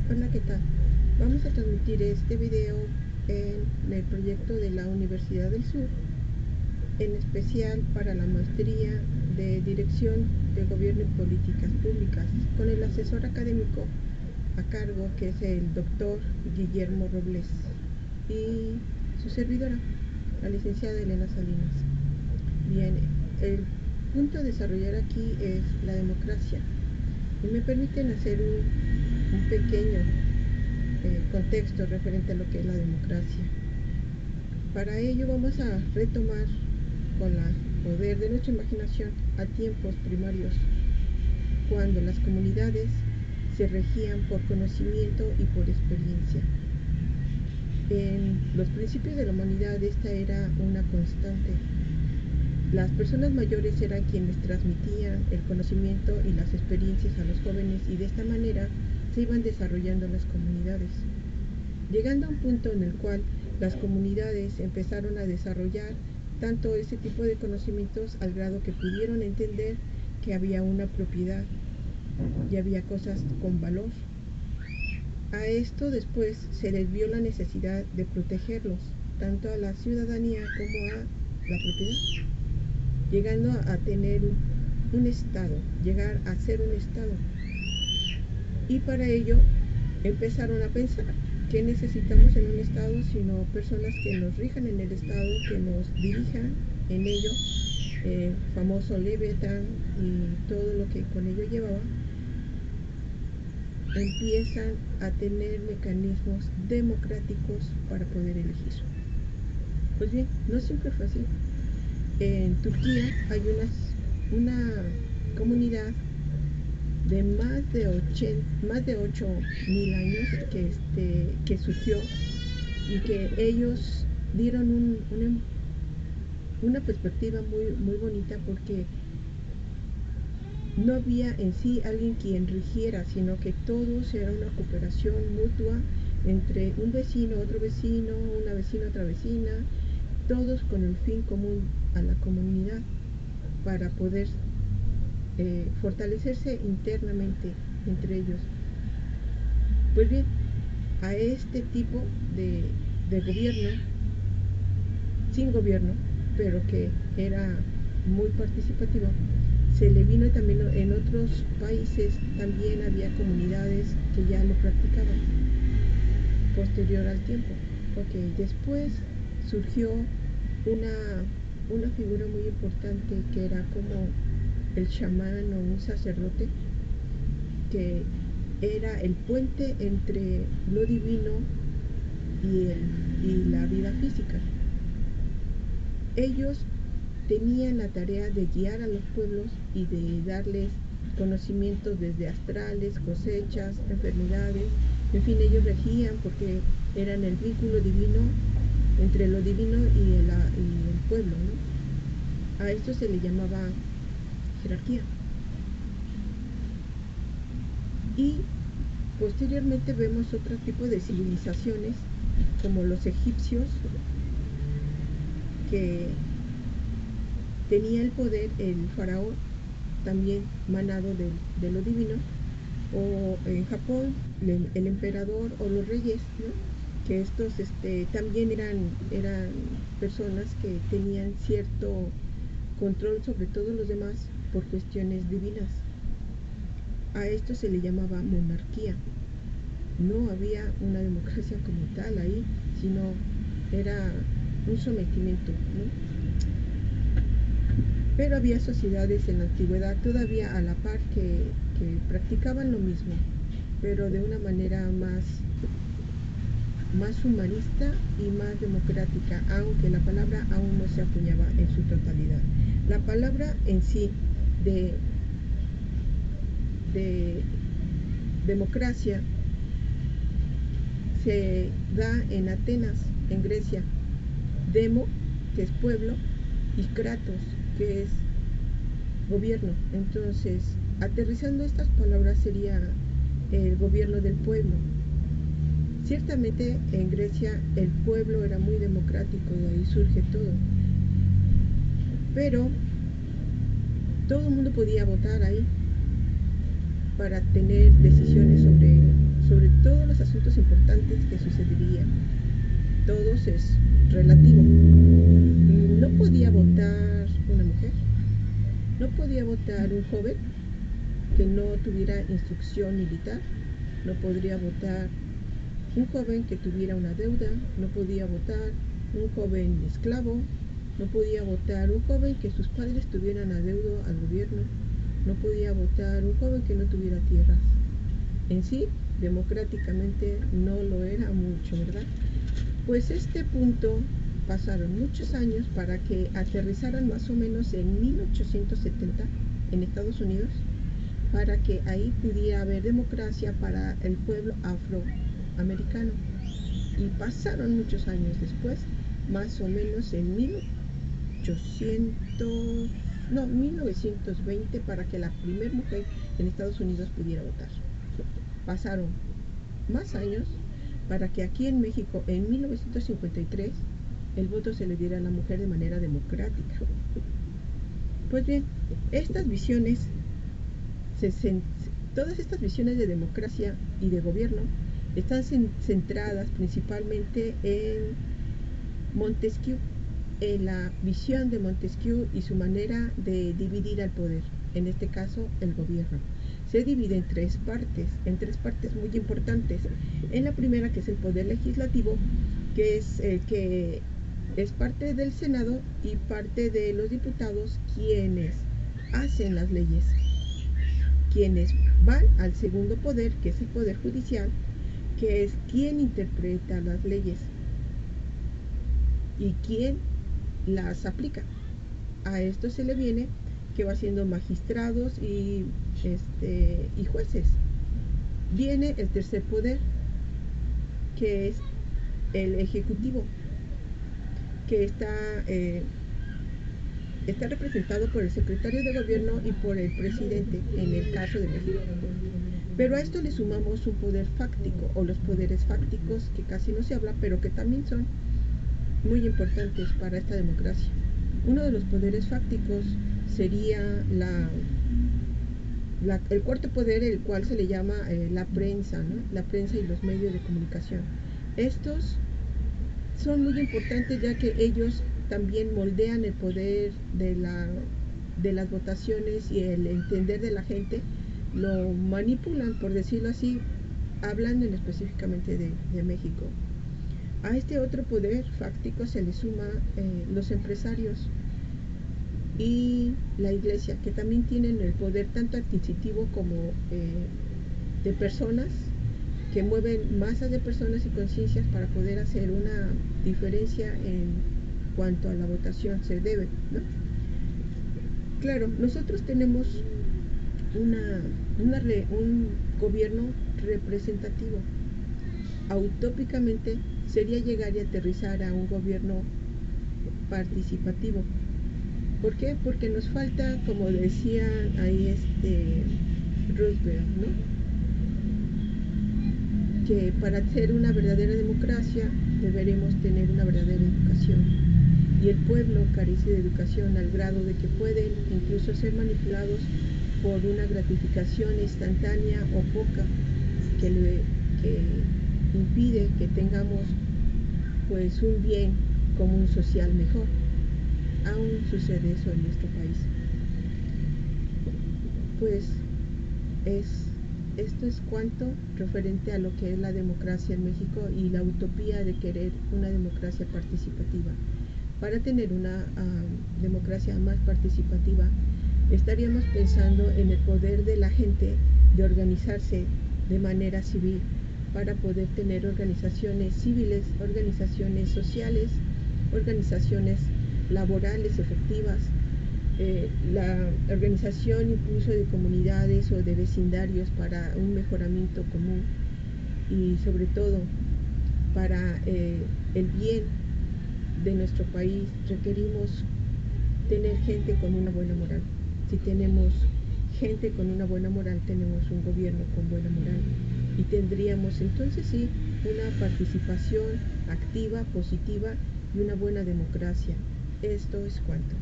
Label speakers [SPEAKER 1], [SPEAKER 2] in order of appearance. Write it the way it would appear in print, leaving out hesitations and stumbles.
[SPEAKER 1] Hola, ¿qué tal? Vamos a transmitir este video en el proyecto de la Universidad del Sur, en especial para la maestría de Dirección de Gobierno y Políticas Públicas, con el asesor académico a cargo, que es el doctor Guillermo Robles, y su servidora, la licenciada Elena Salinas. Bien, el punto a desarrollar aquí es la democracia, y me permiten hacer un pequeño contexto referente a lo que es la democracia. Para ello vamos a retomar con el poder de nuestra imaginación a tiempos primarios, cuando las comunidades se regían por conocimiento y por experiencia. En los principios de la humanidad esta era una constante. Las personas mayores eran quienes transmitían el conocimiento y las experiencias a los jóvenes, y de esta manera se iban desarrollando las comunidades, llegando a un punto en el cual las comunidades empezaron a desarrollar tanto ese tipo de conocimientos al grado que pudieron entender que había una propiedad y había cosas con valor. A esto después se les vio la necesidad de protegerlos, tanto a la ciudadanía como a la propiedad, llegando a tener un estado, llegar a ser un estado. Y para ello empezaron a pensar: ¿qué necesitamos en un estado sino personas que nos rijan en el estado, que nos dirijan en ello? Famoso Leviatán y todo lo que con ello llevaba, empiezan a tener mecanismos democráticos para poder elegir. Pues bien, no siempre fue así. En Turquía hay una comunidad de más de 8.000 años que surgió, y que ellos dieron una perspectiva muy bonita, porque no había en sí alguien quien rigiera, sino que todos era una cooperación mutua entre un vecino, otro vecino, una vecina, otra vecina, todos con el fin común a la comunidad, para poder fortalecerse internamente entre ellos. Pues bien, a este tipo de gobierno, sin gobierno, pero que era muy participativo, se le vino también. En otros países también había comunidades que ya lo practicaban posterior al tiempo. Después surgió una figura muy importante, que era como el chamán o un sacerdote, que era el puente entre lo divino y la vida física. Ellos tenían la tarea de guiar a los pueblos y de darles conocimientos desde astrales, cosechas, enfermedades, en fin, ellos regían porque eran el vínculo divino entre lo divino y el pueblo, ¿no? A esto se le llamaba jerarquía. Y posteriormente vemos otro tipo de civilizaciones, como los egipcios, que tenía el poder el faraón, también manado de lo divino, o en Japón el emperador o los reyes, ¿no? Que estos también eran personas que tenían cierto control sobre todos los demás por cuestiones divinas. A esto se le llamaba monarquía. No había una democracia como tal ahí, sino era un sometimiento, ¿no? Pero había sociedades en la antigüedad todavía a la par que practicaban lo mismo, pero de una manera más humanista y más democrática, aunque la palabra aún no se acuñaba en su totalidad. La palabra en sí de democracia se da en Atenas, en Grecia. Demo, que es pueblo, y kratos, que es gobierno. Entonces, aterrizando estas palabras, sería el gobierno del pueblo. Ciertamente en Grecia el pueblo era muy democrático, de ahí surge todo, pero todo el mundo podía votar ahí para tener decisiones sobre todo eventos importantes que sucederían. Todos es relativo. No podía votar una mujer, no podía votar un joven que no tuviera instrucción militar, no podría votar un joven que tuviera una deuda, no podía votar un joven esclavo, no podía votar un joven que sus padres tuvieran adeudo al gobierno, no podía votar un joven que no tuviera tierras. En sí, democráticamente no lo era mucho, ¿verdad? Pues este punto pasaron muchos años para que aterrizaran más o menos en 1870 en Estados Unidos, para que ahí pudiera haber democracia para el pueblo afroamericano. Y pasaron muchos años después, más o menos en 1920, para que la primera mujer en Estados Unidos pudiera votar. Pasaron más años para que aquí en México, en 1953, el voto se le diera a la mujer de manera democrática. Pues bien, estas visiones, todas estas visiones de democracia y de gobierno están centradas principalmente en Montesquieu, en la visión de Montesquieu y su manera de dividir al poder, en este caso el gobierno. Se divide en tres partes muy importantes. En la primera, que es el poder legislativo, que es el que es parte del Senado y parte de los diputados, quienes hacen las leyes, quienes van al segundo poder, que es el poder judicial, que es quien interpreta las leyes y quien las aplica. A esto se le viene que va siendo magistrados y jueces. Viene el tercer poder, que es el ejecutivo, que está representado por el secretario de gobierno y por el presidente, en el caso de México. Pero a esto le sumamos un poder fáctico, o los poderes fácticos, que casi no se habla, pero que también son muy importantes para esta democracia. Uno de los poderes fácticos sería el cuarto poder, el cual se le llama la prensa, ¿no? La prensa y los medios de comunicación. Estos son muy importantes, ya que ellos también moldean el poder de las votaciones y el entender de la gente, lo manipulan, por decirlo así, hablando específicamente de México. A este otro poder fáctico se le suma los empresarios y la iglesia, que también tienen el poder tanto adquisitivo como de personas, que mueven masas de personas y conciencias para poder hacer una diferencia en cuanto a la votación se debe, ¿no? Claro, nosotros tenemos un gobierno representativo. Utópicamente sería llegar y aterrizar a un gobierno participativo. ¿Por qué? Porque nos falta, como decía ahí Roosevelt, ¿no? Que para ser una verdadera democracia deberemos tener una verdadera educación. Y el pueblo carece de educación al grado de que pueden incluso ser manipulados por una gratificación instantánea o poca que impide que tengamos pues un bien común social mejor. Aún sucede eso en nuestro país. Pues esto es cuanto referente a lo que es la democracia en México y la utopía de querer una democracia participativa. Para tener una democracia más participativa, estaríamos pensando en el poder de la gente de organizarse de manera civil, para poder tener organizaciones civiles, organizaciones sociales, organizaciones laborales efectivas, la organización incluso de comunidades o de vecindarios para un mejoramiento común, y sobre todo para el bien de nuestro país requerimos tener gente con una buena moral. Si tenemos gente con una buena moral, tenemos un gobierno con buena moral, y tendríamos entonces sí una participación activa, positiva y una buena democracia. Esto es cuanto.